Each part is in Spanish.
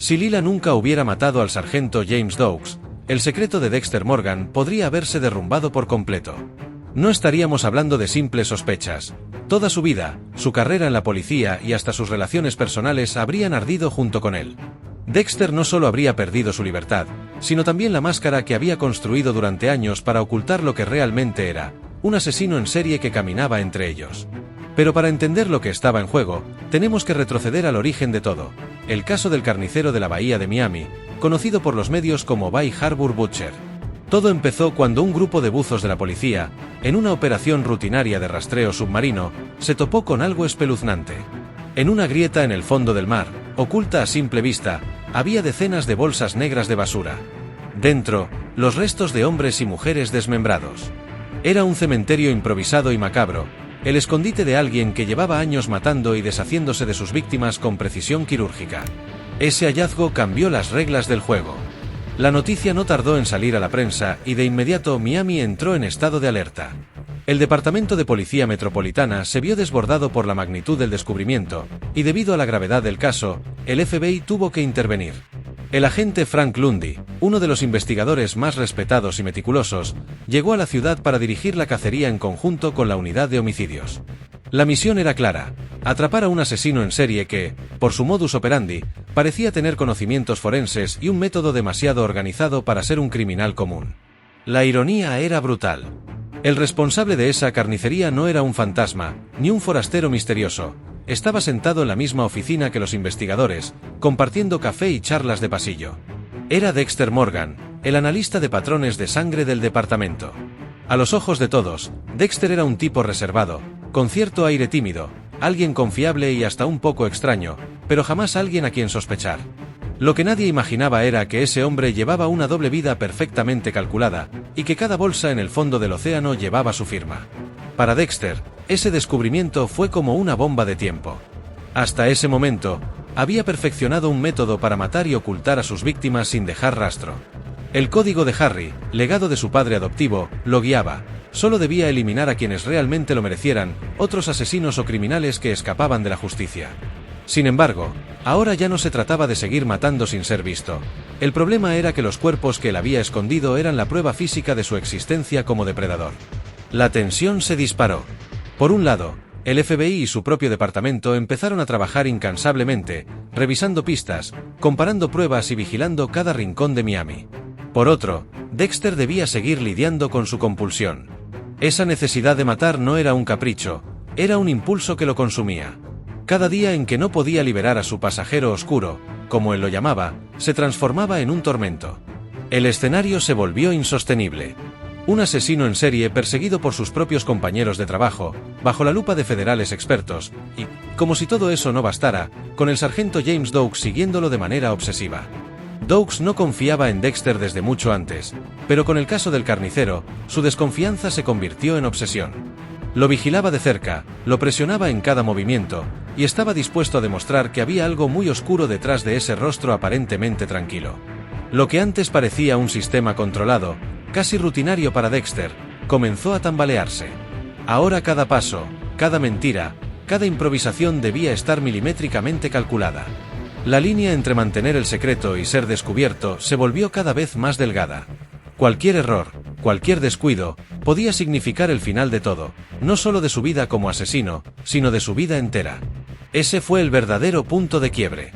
Si Lila nunca hubiera matado al sargento James Doakes, el secreto de Dexter Morgan podría haberse derrumbado por completo. No estaríamos hablando de simples sospechas. Toda su vida, su carrera en la policía y hasta sus relaciones personales habrían ardido junto con él. Dexter no solo habría perdido su libertad, sino también la máscara que había construido durante años para ocultar lo que realmente era, un asesino en serie que caminaba entre ellos. Pero para entender lo que estaba en juego, tenemos que retroceder al origen de todo, el caso del carnicero de la bahía de Miami, conocido por los medios como Bay Harbor Butcher. Todo empezó cuando un grupo de buzos de la policía, en una operación rutinaria de rastreo submarino, se topó con algo espeluznante. En una grieta en el fondo del mar, oculta a simple vista, había decenas de bolsas negras de basura. Dentro, los restos de hombres y mujeres desmembrados. Era un cementerio improvisado y macabro, el escondite de alguien que llevaba años matando y deshaciéndose de sus víctimas con precisión quirúrgica. Ese hallazgo cambió las reglas del juego. La noticia no tardó en salir a la prensa y de inmediato Miami entró en estado de alerta. El Departamento de Policía Metropolitana se vio desbordado por la magnitud del descubrimiento, y debido a la gravedad del caso, el FBI tuvo que intervenir. El agente Frank Lundy, uno de los investigadores más respetados y meticulosos, llegó a la ciudad para dirigir la cacería en conjunto con la unidad de homicidios. La misión era clara: atrapar a un asesino en serie que, por su modus operandi, parecía tener conocimientos forenses y un método demasiado organizado para ser un criminal común. La ironía era brutal. El responsable de esa carnicería no era un fantasma, ni un forastero misterioso. Estaba sentado en la misma oficina que los investigadores, compartiendo café y charlas de pasillo. Era Dexter Morgan, el analista de patrones de sangre del departamento. A los ojos de todos, Dexter era un tipo reservado, con cierto aire tímido, alguien confiable y hasta un poco extraño, pero jamás alguien a quien sospechar. Lo que nadie imaginaba era que ese hombre llevaba una doble vida perfectamente calculada, y que cada bolsa en el fondo del océano llevaba su firma. Para Dexter, ese descubrimiento fue como una bomba de tiempo. Hasta ese momento, había perfeccionado un método para matar y ocultar a sus víctimas sin dejar rastro. El código de Harry, legado de su padre adoptivo, lo guiaba. Solo debía eliminar a quienes realmente lo merecieran, otros asesinos o criminales que escapaban de la justicia. Sin embargo, ahora ya no se trataba de seguir matando sin ser visto. El problema era que los cuerpos que él había escondido eran la prueba física de su existencia como depredador. La tensión se disparó. Por un lado, el FBI y su propio departamento empezaron a trabajar incansablemente, revisando pistas, comparando pruebas y vigilando cada rincón de Miami. Por otro, Dexter debía seguir lidiando con su compulsión. Esa necesidad de matar no era un capricho, era un impulso que lo consumía. Cada día en que no podía liberar a su pasajero oscuro, como él lo llamaba, se transformaba en un tormento. El escenario se volvió insostenible. Un asesino en serie perseguido por sus propios compañeros de trabajo, bajo la lupa de federales expertos, y, como si todo eso no bastara, con el sargento James Doakes siguiéndolo de manera obsesiva. Doakes no confiaba en Dexter desde mucho antes, pero con el caso del carnicero, su desconfianza se convirtió en obsesión. Lo vigilaba de cerca, lo presionaba en cada movimiento, y estaba dispuesto a demostrar que había algo muy oscuro detrás de ese rostro aparentemente tranquilo. Lo que antes parecía un sistema controlado, casi rutinario para Dexter, comenzó a tambalearse. Ahora cada paso, cada mentira, cada improvisación debía estar milimétricamente calculada. La línea entre mantener el secreto y ser descubierto se volvió cada vez más delgada. Cualquier error, cualquier descuido, podía significar el final de todo, no solo de su vida como asesino, sino de su vida entera. Ese fue el verdadero punto de quiebre.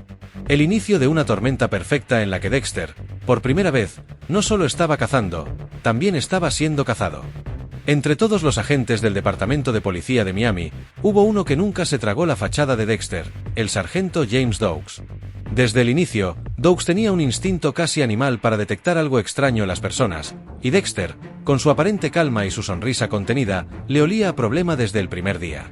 El inicio de una tormenta perfecta en la que Dexter, por primera vez, no solo estaba cazando, también estaba siendo cazado. Entre todos los agentes del Departamento de Policía de Miami, hubo uno que nunca se tragó la fachada de Dexter, el sargento James Doakes. Desde el inicio, Doakes tenía un instinto casi animal para detectar algo extraño en las personas, y Dexter, con su aparente calma y su sonrisa contenida, le olía a problema desde el primer día.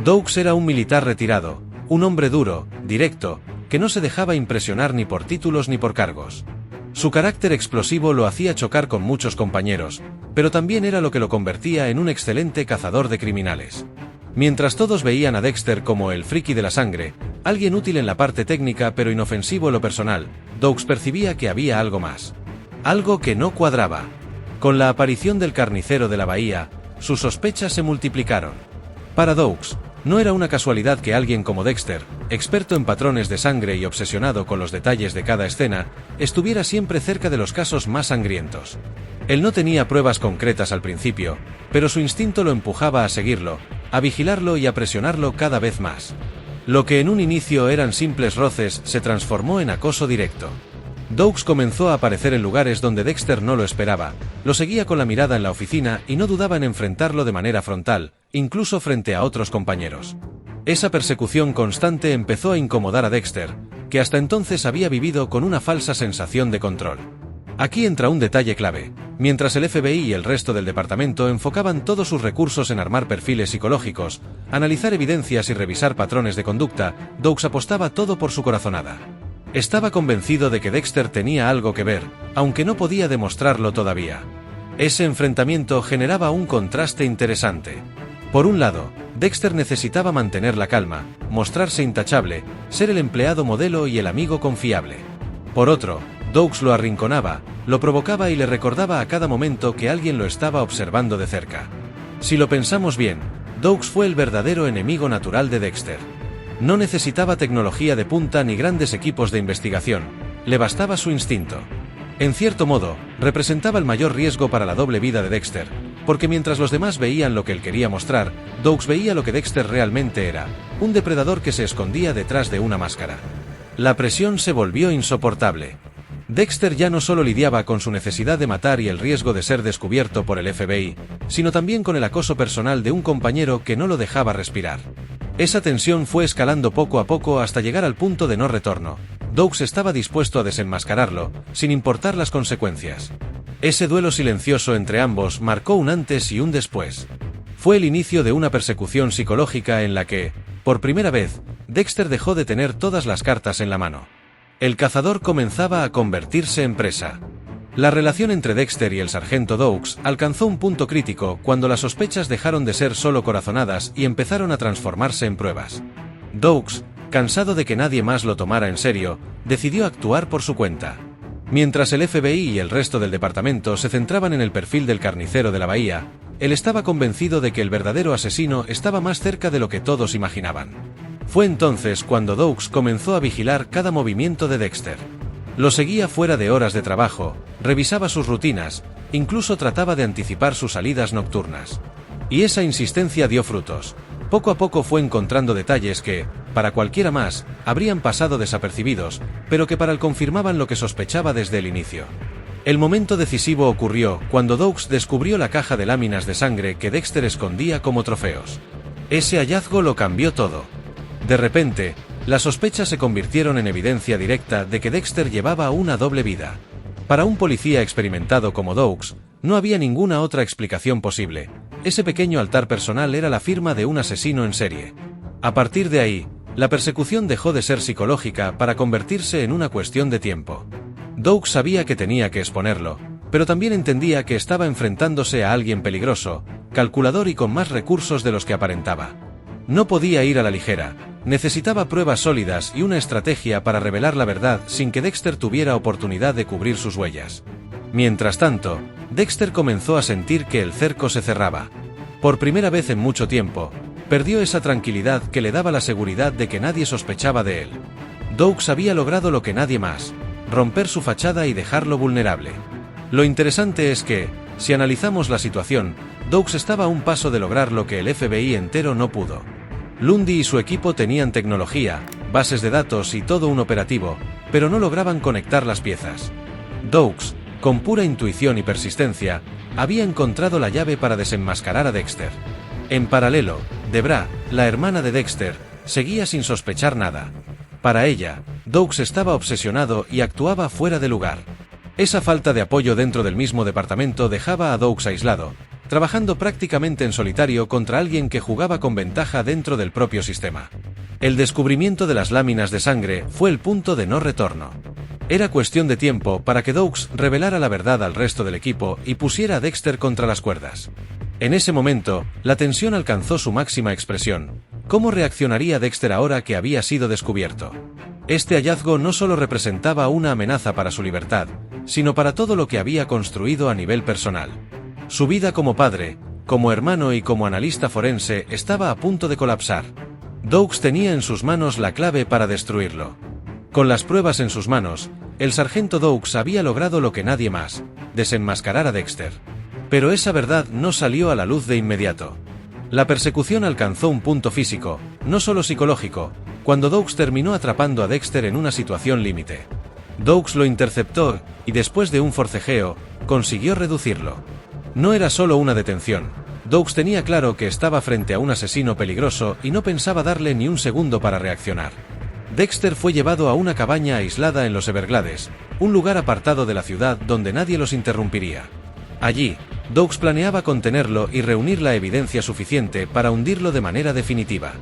Doakes era un militar retirado, un hombre duro, directo, que no se dejaba impresionar ni por títulos ni por cargos. Su carácter explosivo lo hacía chocar con muchos compañeros, pero también era lo que lo convertía en un excelente cazador de criminales. Mientras todos veían a Dexter como el friki de la sangre, alguien útil en la parte técnica pero inofensivo en lo personal, Doakes percibía que había algo más. Algo que no cuadraba. Con la aparición del carnicero de la bahía, sus sospechas se multiplicaron. Para Doakes, no era una casualidad que alguien como Dexter, experto en patrones de sangre y obsesionado con los detalles de cada escena, estuviera siempre cerca de los casos más sangrientos. Él no tenía pruebas concretas al principio, pero su instinto lo empujaba a seguirlo, a vigilarlo y a presionarlo cada vez más. Lo que en un inicio eran simples roces se transformó en acoso directo. Doakes comenzó a aparecer en lugares donde Dexter no lo esperaba, lo seguía con la mirada en la oficina y no dudaba en enfrentarlo de manera frontal, incluso frente a otros compañeros. Esa persecución constante empezó a incomodar a Dexter, que hasta entonces había vivido con una falsa sensación de control. Aquí entra un detalle clave. Mientras el FBI y el resto del departamento enfocaban todos sus recursos en armar perfiles psicológicos, analizar evidencias y revisar patrones de conducta, Doakes apostaba todo por su corazonada. Estaba convencido de que Dexter tenía algo que ver, aunque no podía demostrarlo todavía. Ese enfrentamiento generaba un contraste interesante. Por un lado, Dexter necesitaba mantener la calma, mostrarse intachable, ser el empleado modelo y el amigo confiable. Por otro, Doakes lo arrinconaba, lo provocaba y le recordaba a cada momento que alguien lo estaba observando de cerca. Si lo pensamos bien, Doakes fue el verdadero enemigo natural de Dexter. No necesitaba tecnología de punta ni grandes equipos de investigación, le bastaba su instinto. En cierto modo, representaba el mayor riesgo para la doble vida de Dexter, porque mientras los demás veían lo que él quería mostrar, Doakes veía lo que Dexter realmente era, un depredador que se escondía detrás de una máscara. La presión se volvió insoportable. Dexter ya no solo lidiaba con su necesidad de matar y el riesgo de ser descubierto por el FBI, sino también con el acoso personal de un compañero que no lo dejaba respirar. Esa tensión fue escalando poco a poco hasta llegar al punto de no retorno. Doakes estaba dispuesto a desenmascararlo, sin importar las consecuencias. Ese duelo silencioso entre ambos marcó un antes y un después. Fue el inicio de una persecución psicológica en la que, por primera vez, Dexter dejó de tener todas las cartas en la mano. El cazador comenzaba a convertirse en presa. La relación entre Dexter y el sargento Doakes alcanzó un punto crítico cuando las sospechas dejaron de ser solo corazonadas y empezaron a transformarse en pruebas. Doakes, cansado de que nadie más lo tomara en serio, decidió actuar por su cuenta. Mientras el FBI y el resto del departamento se centraban en el perfil del carnicero de la bahía, él estaba convencido de que el verdadero asesino estaba más cerca de lo que todos imaginaban. Fue entonces cuando Doakes comenzó a vigilar cada movimiento de Dexter. Lo seguía fuera de horas de trabajo, revisaba sus rutinas, incluso trataba de anticipar sus salidas nocturnas. Y esa insistencia dio frutos. Poco a poco fue encontrando detalles que, para cualquiera más, habrían pasado desapercibidos, pero que para él confirmaban lo que sospechaba desde el inicio. El momento decisivo ocurrió cuando Doakes descubrió la caja de láminas de sangre que Dexter escondía como trofeos. Ese hallazgo lo cambió todo. De repente, las sospechas se convirtieron en evidencia directa de que Dexter llevaba una doble vida. Para un policía experimentado como Doakes, no había ninguna otra explicación posible. Ese pequeño altar personal era la firma de un asesino en serie. A partir de ahí, la persecución dejó de ser psicológica para convertirse en una cuestión de tiempo. Doakes sabía que tenía que exponerlo, pero también entendía que estaba enfrentándose a alguien peligroso, calculador y con más recursos de los que aparentaba. No podía ir a la ligera, necesitaba pruebas sólidas y una estrategia para revelar la verdad sin que Dexter tuviera oportunidad de cubrir sus huellas. Mientras tanto, Dexter comenzó a sentir que el cerco se cerraba. Por primera vez en mucho tiempo, perdió esa tranquilidad que le daba la seguridad de que nadie sospechaba de él. Doakes había logrado lo que nadie más, romper su fachada y dejarlo vulnerable. Lo interesante es que, si analizamos la situación, Doakes estaba a un paso de lograr lo que el FBI entero no pudo. Lundy y su equipo tenían tecnología, bases de datos y todo un operativo, pero no lograban conectar las piezas. Doakes, con pura intuición y persistencia, había encontrado la llave para desenmascarar a Dexter. En paralelo, Debra, la hermana de Dexter, seguía sin sospechar nada. Para ella, Doakes estaba obsesionado y actuaba fuera de lugar. Esa falta de apoyo dentro del mismo departamento dejaba a Doakes aislado, trabajando prácticamente en solitario contra alguien que jugaba con ventaja dentro del propio sistema. El descubrimiento de las láminas de sangre fue el punto de no retorno. Era cuestión de tiempo para que Doakes revelara la verdad al resto del equipo y pusiera a Dexter contra las cuerdas. En ese momento, la tensión alcanzó su máxima expresión. ¿Cómo reaccionaría Dexter ahora que había sido descubierto? Este hallazgo no solo representaba una amenaza para su libertad, sino para todo lo que había construido a nivel personal. Su vida como padre, como hermano y como analista forense estaba a punto de colapsar. Doakes tenía en sus manos la clave para destruirlo. Con las pruebas en sus manos, el sargento Doakes había logrado lo que nadie más: desenmascarar a Dexter. Pero esa verdad no salió a la luz de inmediato. La persecución alcanzó un punto físico, no solo psicológico, cuando Doakes terminó atrapando a Dexter en una situación límite. Doakes lo interceptó, y después de un forcejeo, consiguió reducirlo. No era solo una detención. Doakes tenía claro que estaba frente a un asesino peligroso y no pensaba darle ni un segundo para reaccionar. Dexter fue llevado a una cabaña aislada en los Everglades, un lugar apartado de la ciudad donde nadie los interrumpiría. Allí, Doakes planeaba contenerlo y reunir la evidencia suficiente para hundirlo de manera definitiva.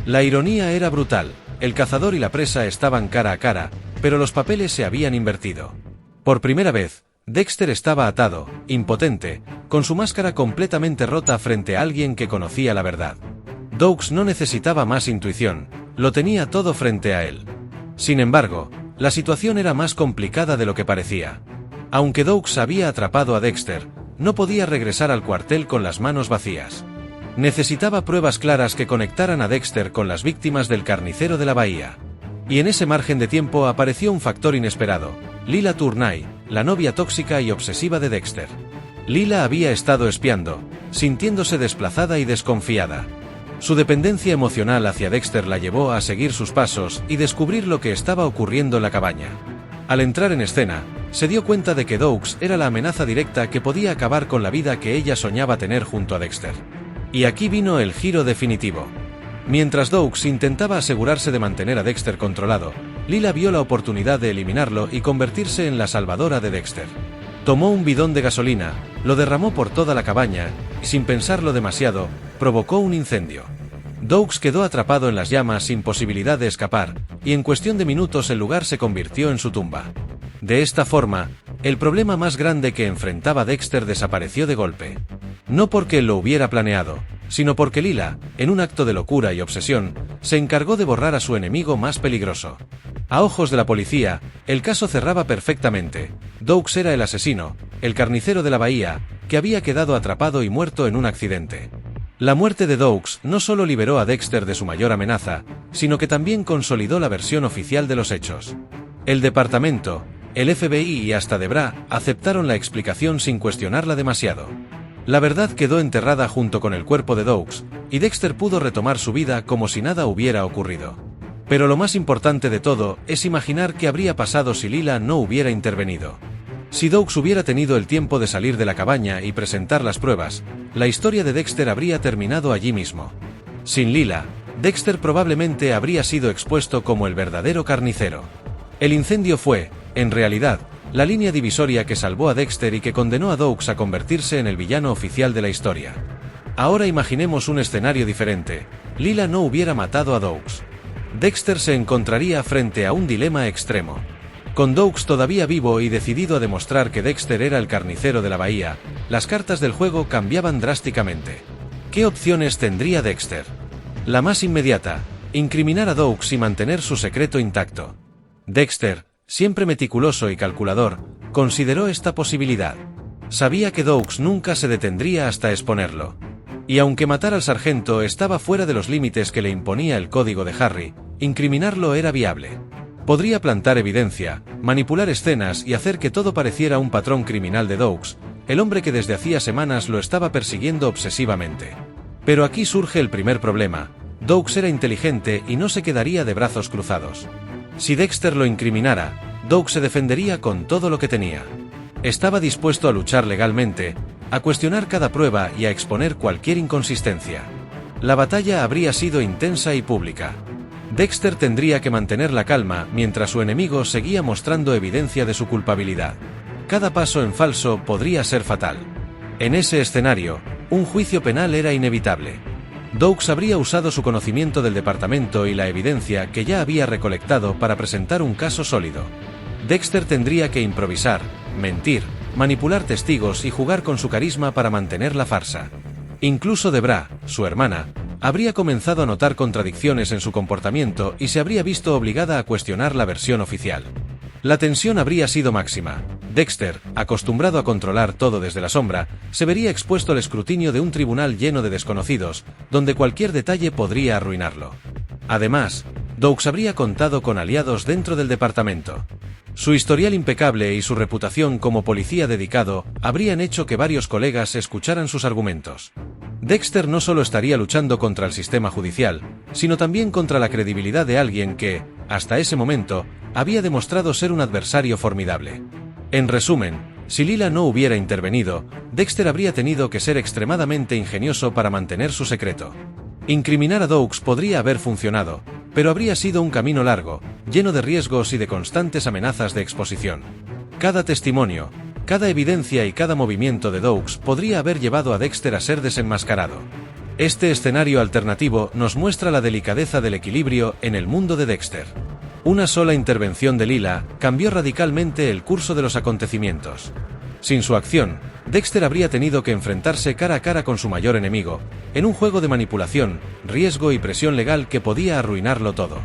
La ironía era brutal: el cazador y la presa estaban cara a cara, pero los papeles se habían invertido. Por primera vez, Dexter estaba atado, impotente, con su máscara completamente rota frente a alguien que conocía la verdad. Doakes no necesitaba más intuición, lo tenía todo frente a él. Sin embargo, la situación era más complicada de lo que parecía. Aunque Doakes había atrapado a Dexter, no podía regresar al cuartel con las manos vacías. Necesitaba pruebas claras que conectaran a Dexter con las víctimas del carnicero de la bahía. Y en ese margen de tiempo apareció un factor inesperado: Lila Tournay, la novia tóxica y obsesiva de Dexter. Lila había estado espiando, sintiéndose desplazada y desconfiada. Su dependencia emocional hacia Dexter la llevó a seguir sus pasos y descubrir lo que estaba ocurriendo en la cabaña. Al entrar en escena, se dio cuenta de que Doakes era la amenaza directa que podía acabar con la vida que ella soñaba tener junto a Dexter. Y aquí vino el giro definitivo. Mientras Doakes intentaba asegurarse de mantener a Dexter controlado, Lila vio la oportunidad de eliminarlo y convertirse en la salvadora de Dexter. Tomó un bidón de gasolina, lo derramó por toda la cabaña, y sin pensarlo demasiado, provocó un incendio. Doakes quedó atrapado en las llamas sin posibilidad de escapar, y en cuestión de minutos el lugar se convirtió en su tumba. De esta forma, el problema más grande que enfrentaba Dexter desapareció de golpe. No porque él lo hubiera planeado, sino porque Lila, en un acto de locura y obsesión, se encargó de borrar a su enemigo más peligroso. A ojos de la policía, el caso cerraba perfectamente. Doakes era el asesino, el carnicero de la bahía, que había quedado atrapado y muerto en un accidente. La muerte de Doakes no solo liberó a Dexter de su mayor amenaza, sino que también consolidó la versión oficial de los hechos. El departamento, el FBI y hasta Debra aceptaron la explicación sin cuestionarla demasiado. La verdad quedó enterrada junto con el cuerpo de Doakes, y Dexter pudo retomar su vida como si nada hubiera ocurrido. Pero lo más importante de todo es imaginar qué habría pasado si Lila no hubiera intervenido. Si Doakes hubiera tenido el tiempo de salir de la cabaña y presentar las pruebas, la historia de Dexter habría terminado allí mismo. Sin Lila, Dexter probablemente habría sido expuesto como el verdadero carnicero. El incendio fue, en realidad, la línea divisoria que salvó a Dexter y que condenó a Doakes a convertirse en el villano oficial de la historia. Ahora imaginemos un escenario diferente: Lila no hubiera matado a Doakes. Dexter se encontraría frente a un dilema extremo. Con Doakes todavía vivo y decidido a demostrar que Dexter era el carnicero de la bahía, las cartas del juego cambiaban drásticamente. ¿Qué opciones tendría Dexter? La más inmediata: incriminar a Doakes y mantener su secreto intacto. Dexter, siempre meticuloso y calculador, consideró esta posibilidad. Sabía que Doakes nunca se detendría hasta exponerlo. Y aunque matar al sargento estaba fuera de los límites que le imponía el código de Harry, incriminarlo era viable. Podría plantar evidencia, manipular escenas y hacer que todo pareciera un patrón criminal de Doakes, el hombre que desde hacía semanas lo estaba persiguiendo obsesivamente. Pero aquí surge el primer problema: Doakes era inteligente y no se quedaría de brazos cruzados. Si Dexter lo incriminara, Doakes se defendería con todo lo que tenía. Estaba dispuesto a luchar legalmente, a cuestionar cada prueba y a exponer cualquier inconsistencia. La batalla habría sido intensa y pública. Dexter tendría que mantener la calma mientras su enemigo seguía mostrando evidencia de su culpabilidad. Cada paso en falso podría ser fatal. En ese escenario, un juicio penal era inevitable. Doakes habría usado su conocimiento del departamento y la evidencia que ya había recolectado para presentar un caso sólido. Dexter tendría que improvisar, mentir, manipular testigos y jugar con su carisma para mantener la farsa. Incluso Debra, su hermana, habría comenzado a notar contradicciones en su comportamiento y se habría visto obligada a cuestionar la versión oficial. La tensión habría sido máxima. Dexter, acostumbrado a controlar todo desde la sombra, se vería expuesto al escrutinio de un tribunal lleno de desconocidos, donde cualquier detalle podría arruinarlo. Además, Doakes habría contado con aliados dentro del departamento. Su historial impecable y su reputación como policía dedicado habrían hecho que varios colegas escucharan sus argumentos. Dexter no solo estaría luchando contra el sistema judicial, sino también contra la credibilidad de alguien que, hasta ese momento, había demostrado ser un adversario formidable. En resumen, si Lila no hubiera intervenido, Dexter habría tenido que ser extremadamente ingenioso para mantener su secreto. Incriminar a Doakes podría haber funcionado, pero habría sido un camino largo, lleno de riesgos y de constantes amenazas de exposición. Cada testimonio, cada evidencia y cada movimiento de Doakes podría haber llevado a Dexter a ser desenmascarado. Este escenario alternativo nos muestra la delicadeza del equilibrio en el mundo de Dexter. Una sola intervención de Lila cambió radicalmente el curso de los acontecimientos. Sin su acción, Dexter habría tenido que enfrentarse cara a cara con su mayor enemigo, en un juego de manipulación, riesgo y presión legal que podía arruinarlo todo.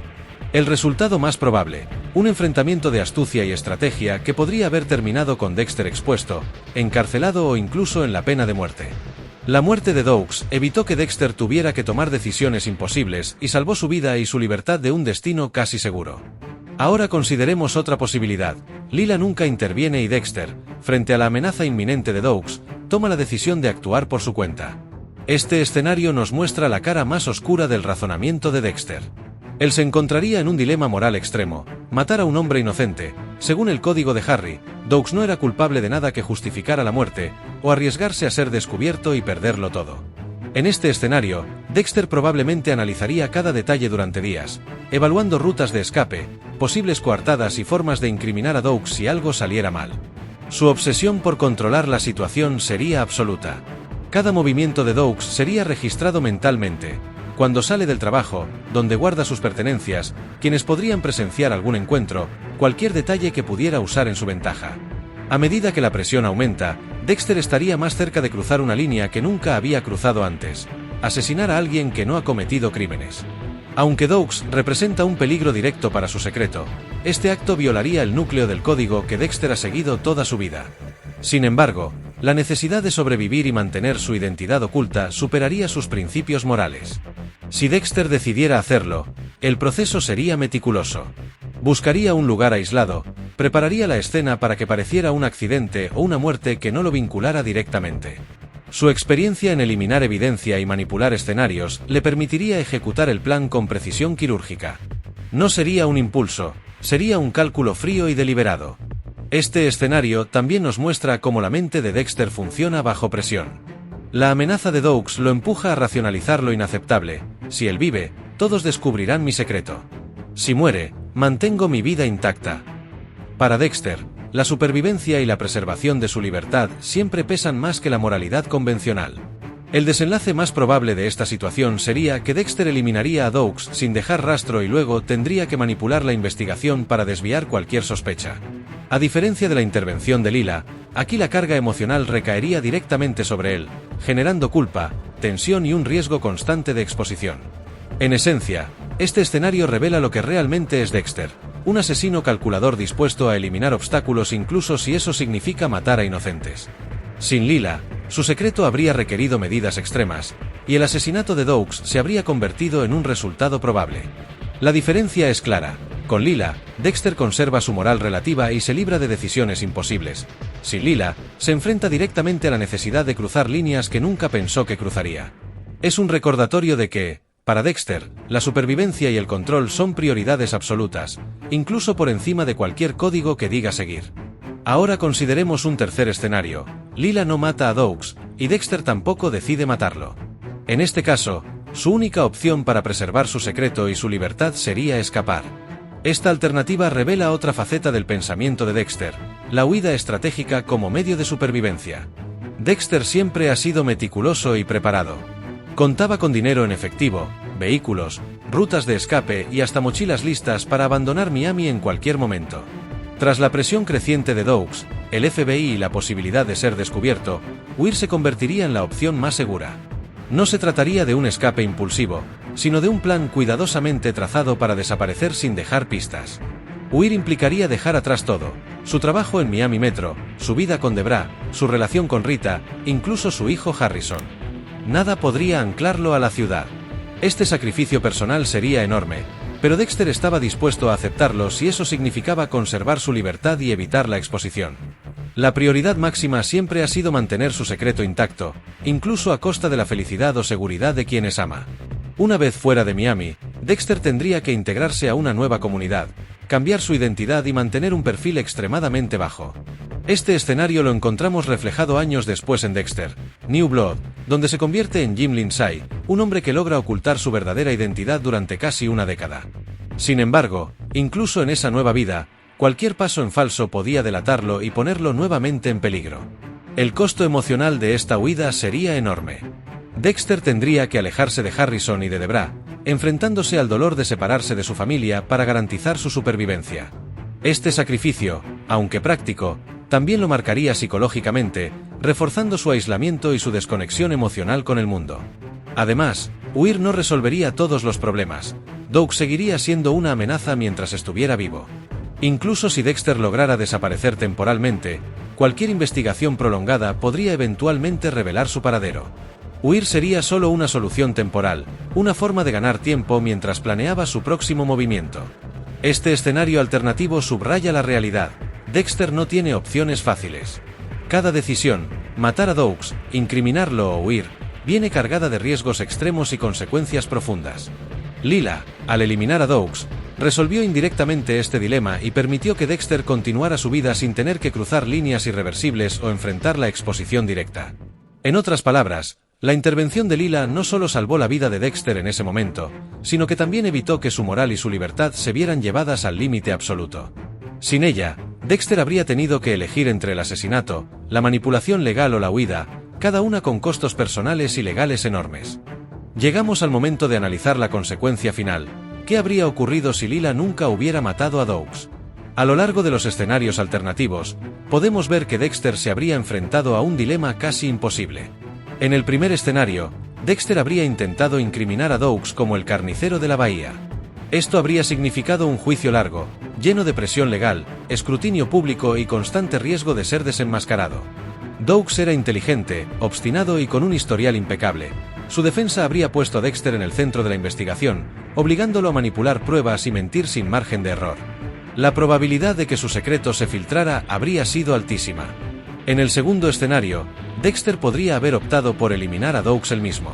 El resultado más probable, un enfrentamiento de astucia y estrategia que podría haber terminado con Dexter expuesto, encarcelado o incluso en la pena de muerte. La muerte de Doakes evitó que Dexter tuviera que tomar decisiones imposibles y salvó su vida y su libertad de un destino casi seguro. Ahora consideremos otra posibilidad. Lila nunca interviene y Dexter, frente a la amenaza inminente de Doakes, toma la decisión de actuar por su cuenta. Este escenario nos muestra la cara más oscura del razonamiento de Dexter. Él se encontraría en un dilema moral extremo: matar a un hombre inocente. Según el código de Harry, Doakes no era culpable de nada que justificara la muerte, o arriesgarse a ser descubierto y perderlo todo. En este escenario, Dexter probablemente analizaría cada detalle durante días, evaluando rutas de escape, posibles coartadas y formas de incriminar a Doakes si algo saliera mal. Su obsesión por controlar la situación sería absoluta. Cada movimiento de Doakes sería registrado mentalmente. Cuando sale del trabajo, donde guarda sus pertenencias, quienes podrían presenciar algún encuentro, cualquier detalle que pudiera usar en su ventaja. A medida que la presión aumenta, Dexter estaría más cerca de cruzar una línea que nunca había cruzado antes: asesinar a alguien que no ha cometido crímenes. Aunque Doakes representa un peligro directo para su secreto, este acto violaría el núcleo del código que Dexter ha seguido toda su vida. Sin embargo, la necesidad de sobrevivir y mantener su identidad oculta superaría sus principios morales. Si Dexter decidiera hacerlo, el proceso sería meticuloso. Buscaría un lugar aislado, prepararía la escena para que pareciera un accidente o una muerte que no lo vinculara directamente. Su experiencia en eliminar evidencia y manipular escenarios le permitiría ejecutar el plan con precisión quirúrgica. No sería un impulso, sería un cálculo frío y deliberado. Este escenario también nos muestra cómo la mente de Dexter funciona bajo presión. La amenaza de Doakes lo empuja a racionalizar lo inaceptable: si él vive, todos descubrirán mi secreto. Si muere, mantengo mi vida intacta. Para Dexter, la supervivencia y la preservación de su libertad siempre pesan más que la moralidad convencional. El desenlace más probable de esta situación sería que Dexter eliminaría a Doakes sin dejar rastro y luego tendría que manipular la investigación para desviar cualquier sospecha. A diferencia de la intervención de Lila, aquí la carga emocional recaería directamente sobre él, generando culpa, tensión y un riesgo constante de exposición. En esencia, este escenario revela lo que realmente es Dexter: un asesino calculador dispuesto a eliminar obstáculos incluso si eso significa matar a inocentes. Sin Lila, su secreto habría requerido medidas extremas, y el asesinato de Doakes se habría convertido en un resultado probable. La diferencia es clara: con Lila, Dexter conserva su moral relativa y se libra de decisiones imposibles. Sin Lila, se enfrenta directamente a la necesidad de cruzar líneas que nunca pensó que cruzaría. Es un recordatorio de que, para Dexter, la supervivencia y el control son prioridades absolutas, incluso por encima de cualquier código que diga seguir. Ahora consideremos un tercer escenario: Lila no mata a Doakes, y Dexter tampoco decide matarlo. En este caso, su única opción para preservar su secreto y su libertad sería escapar. Esta alternativa revela otra faceta del pensamiento de Dexter: la huida estratégica como medio de supervivencia. Dexter siempre ha sido meticuloso y preparado. Contaba con dinero en efectivo, vehículos, rutas de escape y hasta mochilas listas para abandonar Miami en cualquier momento. Tras la presión creciente de Doakes, el FBI y la posibilidad de ser descubierto, huir se convertiría en la opción más segura. No se trataría de un escape impulsivo, sino de un plan cuidadosamente trazado para desaparecer sin dejar pistas. Huir implicaría dejar atrás todo: su trabajo en Miami Metro, su vida con Debra, su relación con Rita, incluso su hijo Harrison. Nada podría anclarlo a la ciudad. Este sacrificio personal sería enorme, pero Dexter estaba dispuesto a aceptarlo si eso significaba conservar su libertad y evitar la exposición. La prioridad máxima siempre ha sido mantener su secreto intacto, incluso a costa de la felicidad o seguridad de quienes ama. Una vez fuera de Miami, Dexter tendría que integrarse a una nueva comunidad, cambiar su identidad y mantener un perfil extremadamente bajo. Este escenario lo encontramos reflejado años después en Dexter, New Blood, donde se convierte en Jim Lindsay, un hombre que logra ocultar su verdadera identidad durante casi una década. Sin embargo, incluso en esa nueva vida, cualquier paso en falso podía delatarlo y ponerlo nuevamente en peligro. El costo emocional de esta huida sería enorme. Dexter tendría que alejarse de Harrison y de Debra, enfrentándose al dolor de separarse de su familia para garantizar su supervivencia. Este sacrificio, aunque práctico, también lo marcaría psicológicamente, reforzando su aislamiento y su desconexión emocional con el mundo. Además, huir no resolvería todos los problemas. Doug seguiría siendo una amenaza mientras estuviera vivo. Incluso si Dexter lograra desaparecer temporalmente, cualquier investigación prolongada podría eventualmente revelar su paradero. Huir sería solo una solución temporal, una forma de ganar tiempo mientras planeaba su próximo movimiento. Este escenario alternativo subraya la realidad. Dexter no tiene opciones fáciles. Cada decisión, matar a Doug, incriminarlo o huir, viene cargada de riesgos extremos y consecuencias profundas. Lila, al eliminar a Doug, resolvió indirectamente este dilema y permitió que Dexter continuara su vida sin tener que cruzar líneas irreversibles o enfrentar la exposición directa. En otras palabras, la intervención de Lila no solo salvó la vida de Dexter en ese momento, sino que también evitó que su moral y su libertad se vieran llevadas al límite absoluto. Sin ella, Dexter habría tenido que elegir entre el asesinato, la manipulación legal o la huida, cada una con costos personales y legales enormes. Llegamos al momento de analizar la consecuencia final. ¿Qué habría ocurrido si Lila nunca hubiera matado a Doug? A lo largo de los escenarios alternativos, podemos ver que Dexter se habría enfrentado a un dilema casi imposible. En el primer escenario, Dexter habría intentado incriminar a Doug como el carnicero de la bahía. Esto habría significado un juicio largo, lleno de presión legal, escrutinio público y constante riesgo de ser desenmascarado. Doug era inteligente, obstinado y con un historial impecable. Su defensa habría puesto a Dexter en el centro de la investigación, obligándolo a manipular pruebas y mentir sin margen de error. La probabilidad de que su secreto se filtrara habría sido altísima. En el segundo escenario, Dexter podría haber optado por eliminar a Doug él mismo.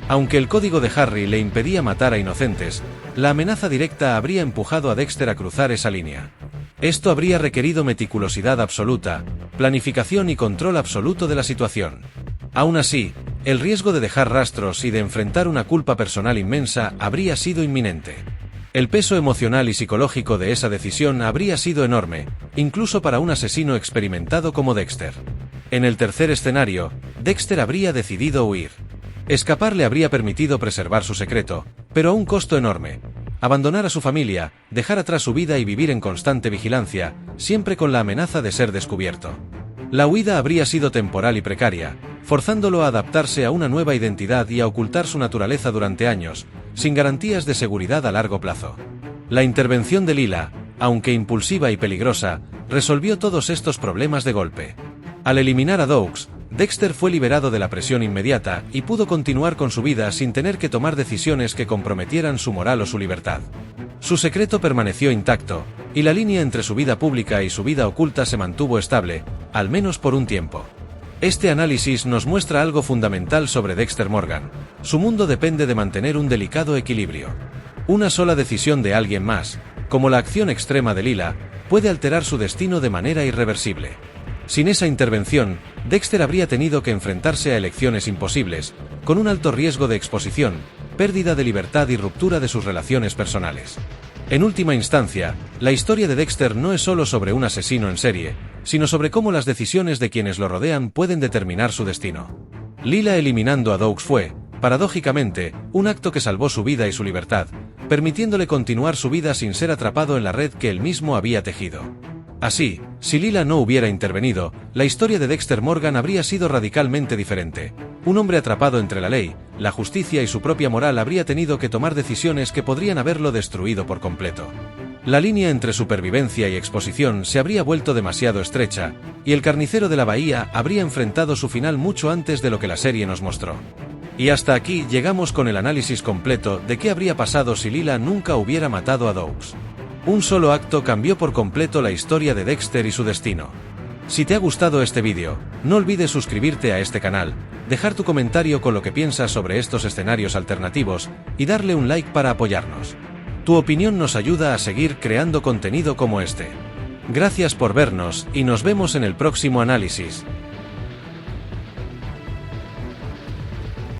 Aunque el código de Harry le impedía matar a inocentes, la amenaza directa habría empujado a Dexter a cruzar esa línea. Esto habría requerido meticulosidad absoluta, planificación y control absoluto de la situación. Aún así, el riesgo de dejar rastros y de enfrentar una culpa personal inmensa habría sido inminente. El peso emocional y psicológico de esa decisión habría sido enorme, incluso para un asesino experimentado como Dexter. En el tercer escenario, Dexter habría decidido huir. Escapar le habría permitido preservar su secreto, pero a un costo enorme. Abandonar a su familia, dejar atrás su vida y vivir en constante vigilancia, siempre con la amenaza de ser descubierto. La huida habría sido temporal y precaria, forzándolo a adaptarse a una nueva identidad y a ocultar su naturaleza durante años, sin garantías de seguridad a largo plazo. La intervención de Lila, aunque impulsiva y peligrosa, resolvió todos estos problemas de golpe. Al eliminar a Doug, Dexter fue liberado de la presión inmediata y pudo continuar con su vida sin tener que tomar decisiones que comprometieran su moral o su libertad. Su secreto permaneció intacto, y la línea entre su vida pública y su vida oculta se mantuvo estable, al menos por un tiempo. Este análisis nos muestra algo fundamental sobre Dexter Morgan. Su mundo depende de mantener un delicado equilibrio. Una sola decisión de alguien más, como la acción extrema de Lila, puede alterar su destino de manera irreversible. Sin esa intervención, Dexter habría tenido que enfrentarse a elecciones imposibles, con un alto riesgo de exposición, pérdida de libertad y ruptura de sus relaciones personales. En última instancia, la historia de Dexter no es solo sobre un asesino en serie, sino sobre cómo las decisiones de quienes lo rodean pueden determinar su destino. Lila eliminando a Doug fue, paradójicamente, un acto que salvó su vida y su libertad, permitiéndole continuar su vida sin ser atrapado en la red que él mismo había tejido. Así, si Lila no hubiera intervenido, la historia de Dexter Morgan habría sido radicalmente diferente. Un hombre atrapado entre la ley, la justicia y su propia moral habría tenido que tomar decisiones que podrían haberlo destruido por completo. La línea entre supervivencia y exposición se habría vuelto demasiado estrecha, y el carnicero de la bahía habría enfrentado su final mucho antes de lo que la serie nos mostró. Y hasta aquí llegamos con el análisis completo de qué habría pasado si Lila nunca hubiera matado a Doakes. Un solo acto cambió por completo la historia de Dexter y su destino. Si te ha gustado este vídeo, no olvides suscribirte a este canal, dejar tu comentario con lo que piensas sobre estos escenarios alternativos y darle un like para apoyarnos. Tu opinión nos ayuda a seguir creando contenido como este. Gracias por vernos y nos vemos en el próximo análisis.